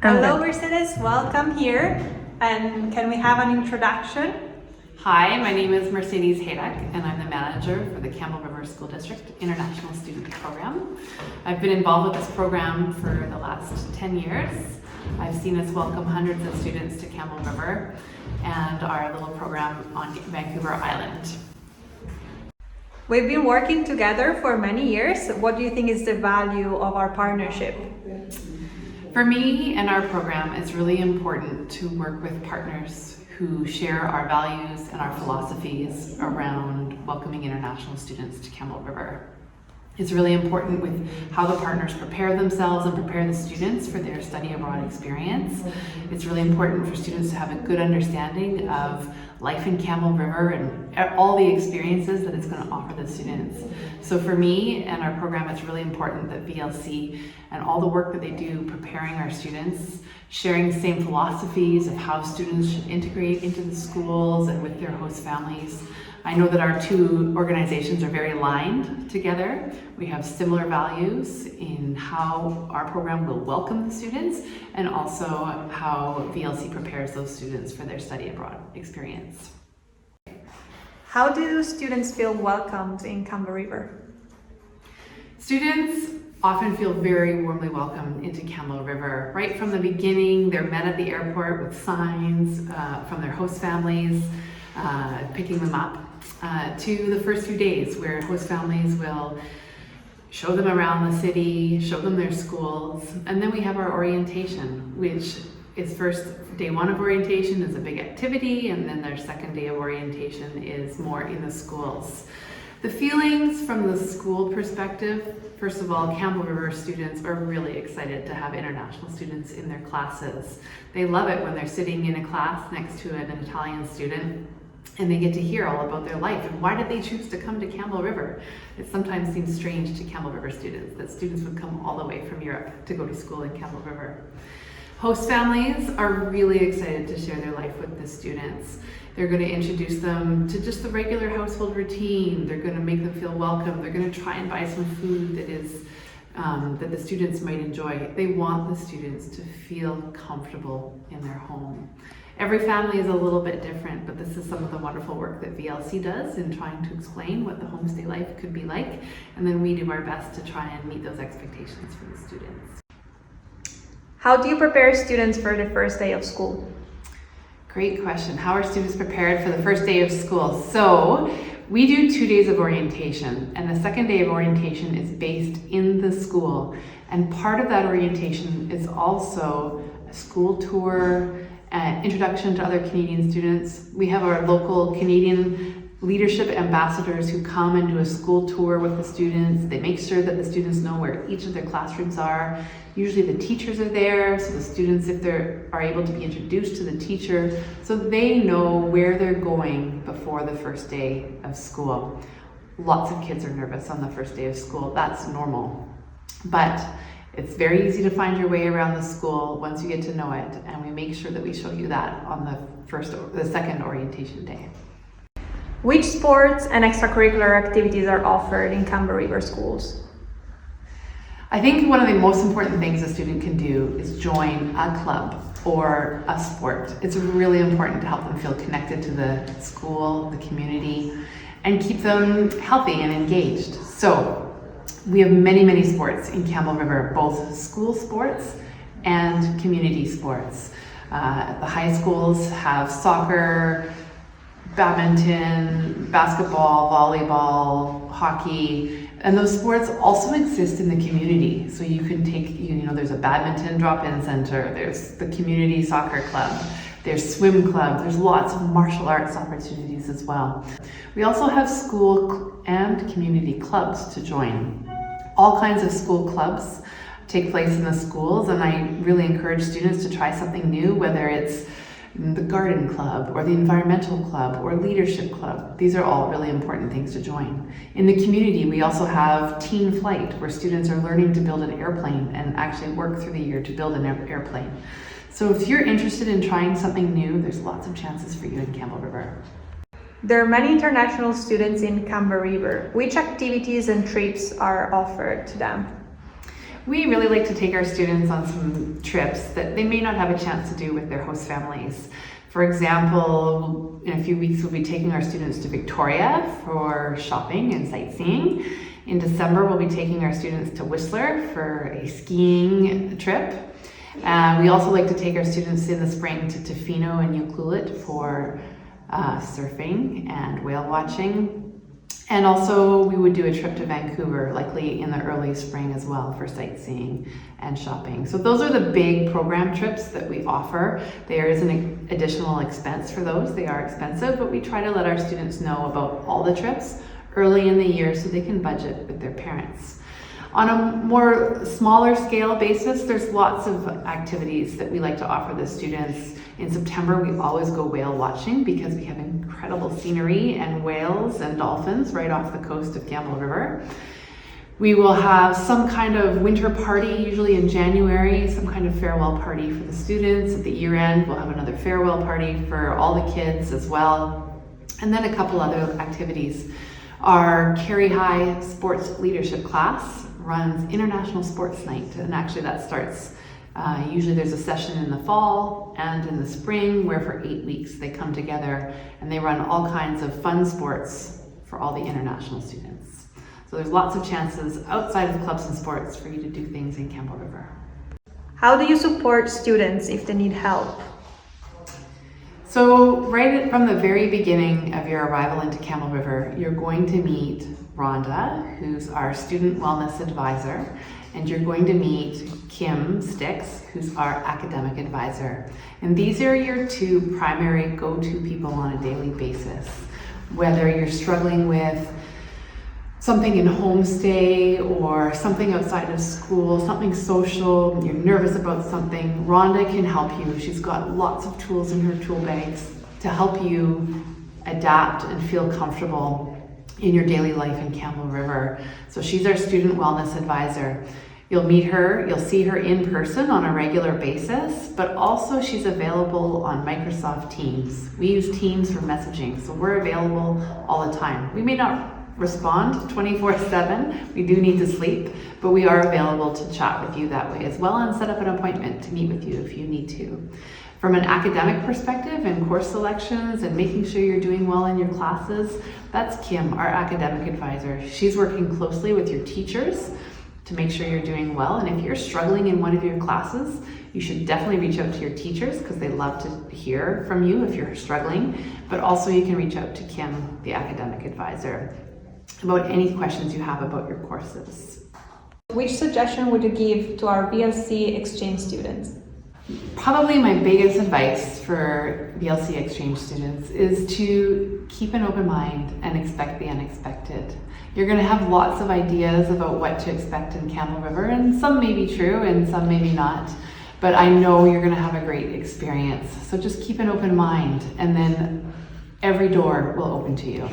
Hello, Mercedes. Welcome here. And can we have an introduction? Hi, my name is Mercedes Hayduk, and I'm the manager for the Campbell River School District International Student Program. I've been involved with this program for the last 10 years. I've seen us welcome hundreds of students to Campbell River and our little program on Vancouver Island. We've been working together for many years. What do you think is the value of our partnership? For me and our program, it's really important to work with partners who share our values and our philosophies around welcoming international students to Campbell River. It's really important with how the partners prepare themselves and prepare the students for their study abroad experience. It's really important for students to have a good understanding of life in Campbell River and all the experiences that it's going to offer the students. So for me and our program, it's really important that VLC and all the work that they do preparing our students, sharing the same philosophies of how students should integrate into the schools and with their host families. I know that our two organizations are very aligned together. We have similar values in how our program will welcome the students and also how VLC prepares those students for their study abroad experience. How do students feel welcomed in Campbell River? Students often feel very warmly welcomed into Campbell River. Right from the beginning, they're met at the airport with signs from their host families, picking them up, to the first few days where host families will show them around the city, show them their schools, and then we have our orientation, which is first day one of orientation is a big activity, and then their second day of orientation is more in the schools. The feelings from the school perspective, first of all, Campbell River students are really excited to have international students in their classes. They love it when they're sitting in a class next to an Italian student and they get to hear all about their life and why did they choose to come to Campbell River. It sometimes seems strange to Campbell River students that students would come all the way from Europe to go to school in Campbell River. Host families are really excited to share their life with the students. They're going to introduce them to just the regular household routine. They're going to make them feel welcome. They're going to try and buy some food that the students might enjoy. They want the students to feel comfortable in their home. Every family is a little bit different, but this is some of the wonderful work that VLC does in trying to explain what the homestay life could be like, and then we do our best to try and meet those expectations for the students. How do you prepare students for the first day of school? Great question. How are students prepared for the first day of school? So we do 2 days of orientation, and the second day of orientation is based in the school. And part of that orientation is also a school tour, introduction to other Canadian students. We have our local Canadian leadership ambassadors who come and do a school tour with the students. They make sure that the students know where each of their classrooms are. Usually the teachers are there, so the students, if they are able to be introduced to the teacher, so they know where they're going before the first day of school. Lots of kids are nervous on the first day of school. That's normal. But it's very easy to find your way around the school once you get to know it, and we make sure that we show you that on the second orientation day. Which sports and extracurricular activities are offered in Campbell River schools? I think one of the most important things a student can do is join a club or a sport. It's really important to help them feel connected to the school, the community, and keep them healthy and engaged. So we have many sports in Campbell River, both school sports and community sports. The high schools have soccer, badminton, basketball, volleyball, hockey, and those sports also exist in the community. So you can take, there's a badminton drop-in center, there's the community soccer club, there's swim club, there's lots of martial arts opportunities as well. We also have school and community clubs to join. All kinds of school clubs take place in the schools, and I really encourage students to try something new, whether it's the garden club or the environmental club or leadership club. These are all really important things to join. In the community, we also have teen flight, where students are learning to build an airplane and actually work through the year to build an airplane. So if you're interested in trying something new, there's lots of chances for you in Campbell River. There are many international students in Campbell River. Which activities and trips are offered to them? We really like to take our students on some trips that they may not have a chance to do with their host families. For example, in a few weeks we'll be taking our students to Victoria for shopping and sightseeing. In December we'll be taking our students to Whistler for a skiing trip. We also like to take our students in the spring to Tofino and Ucluelet for surfing and whale watching. And also we would do a trip to Vancouver, likely in the early spring as well, for sightseeing and shopping. So those are the big program trips that we offer. There is an additional expense for those. They are expensive, but we try to let our students know about all the trips early in the year so they can budget with their parents. On a more smaller scale basis, there's lots of activities that we like to offer the students. In September, we always go whale watching because we have incredible scenery and whales and dolphins right off the coast of Campbell River. We will have some kind of winter party, usually in January, some kind of farewell party for the students. At the year end, we'll have another farewell party for all the kids as well. And then a couple other activities. Our Carey High Sports Leadership class runs International Sports Night, and actually that starts, usually there's a session in the fall and in the spring where for 8 weeks they come together and they run all kinds of fun sports for all the international students. So there's lots of chances outside of clubs and sports for you to do things in Campbell River. How do you support students if they need help? So right from the very beginning of your arrival into Campbell River, you're going to meet Rhonda, who's our student wellness advisor, and you're going to meet Kim Sticks, who's our academic advisor. And these are your two primary go-to people on a daily basis. Whether you're struggling with something in homestay or something outside of school, something social, you're nervous about something, Rhonda can help you. She's got lots of tools in her tool bags to help you adapt and feel comfortable in your daily life in Campbell River. So she's our student wellness advisor. You'll meet her, you'll see her in person on a regular basis, but also she's available on Microsoft Teams. We use Teams for messaging, so we're available all the time. We may not respond 24/7. We do need to sleep, but we are available to chat with you that way as well and set up an appointment to meet with you if you need to. From an academic perspective and course selections and making sure you're doing well in your classes, that's Kim, our academic advisor. She's working closely with your teachers to make sure you're doing well. And if you're struggling in one of your classes, you should definitely reach out to your teachers because they love to hear from you if you're struggling. But also you can reach out to Kim, the academic advisor, about any questions you have about your courses. Which suggestion would you give to our VLC exchange students? Probably my biggest advice for VLC exchange students is to keep an open mind and expect the unexpected. You're going to have lots of ideas about what to expect in Campbell River, and some may be true and some maybe not, but I know you're going to have a great experience. So just keep an open mind and then every door will open to you.